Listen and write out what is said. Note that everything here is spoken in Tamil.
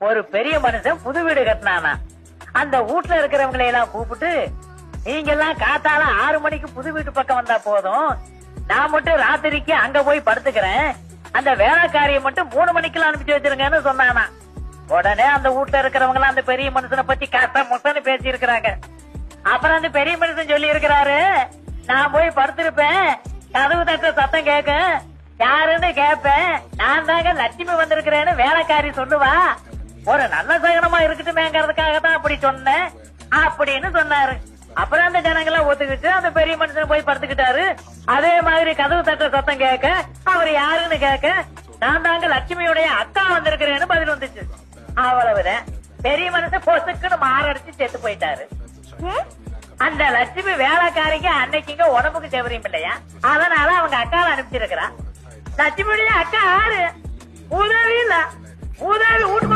ஒரு பெரிய மனுஷன் புது வீடு கட்டினானா. அந்த வீட்டுல இருக்கிறவங்களை எல்லாம் கூப்பிட்டு, நீங்க எல்லாம் காத்தால 6 மணிக்கு புது வீட்டு பக்கம் வந்தா போதும், நான் மட்டும் ராத்திரிக்கு அங்க போய் படுத்துக்கிறேன், அந்த வேலைக்காரியை மட்டும் 3 மணிக்கெல்லாம் அனுப்பிச்சு வச்சிருங்கன்னு சொன்னானா. உடனே அந்த வீட்டுல இருக்கிறவங்க எல்லாம் அந்த பெரிய மனுஷனை பத்தி காத்தா முட்டன்னு பேசி இருக்கிறாங்க. அப்புறம் அந்த பெரிய மனுஷன் சொல்லி இருக்கிறாரு, நான் போய் படுத்திருப்பேன், கதவு தட்ட சத்தம் கேட்க, யாருன்னு கேட்பேன், நான் தாங்க லட்சுமி வந்திருக்கிறேன்னு வேலைக்காரி சொல்லுவா, ஒரு நல்ல சகனமா இருக்கட்டுமேங்கிறதுக்காக தான் அப்படி சொன்னேன் அப்படின்னு சொன்னாரு. அப்புறம் அந்த ஜனங்களை ஒத்துக்கிட்டு அந்த பெரிய மனுஷன் போய் படுத்துக்கிட்டாரு. அதே மாதிரி கதவு தட்ட சத்தம் கேட்க, அவர் யாருன்னு கேட்க, நான் தாங்க லட்சுமியுடைய அக்கா வந்திருக்கிறேன்னு பதில் வந்துச்சு. அவ்வளவுதான். பெரிய மனுஷன் பொசுக்குன்னு மாரடிச்சு செத்து போயிட்டாரு. அந்த லட்சுமி வேலைக்காரிக்கு அன்னைக்குங்க உடம்புக்கு செவரியும் இல்லையா, அதனால அவங்க அக்காவை அனுப்பிச்சிருக்கிறான். லட்சுமியுடைய அக்கா யாரு? உதவி இல்ல, உதவி வீட்டு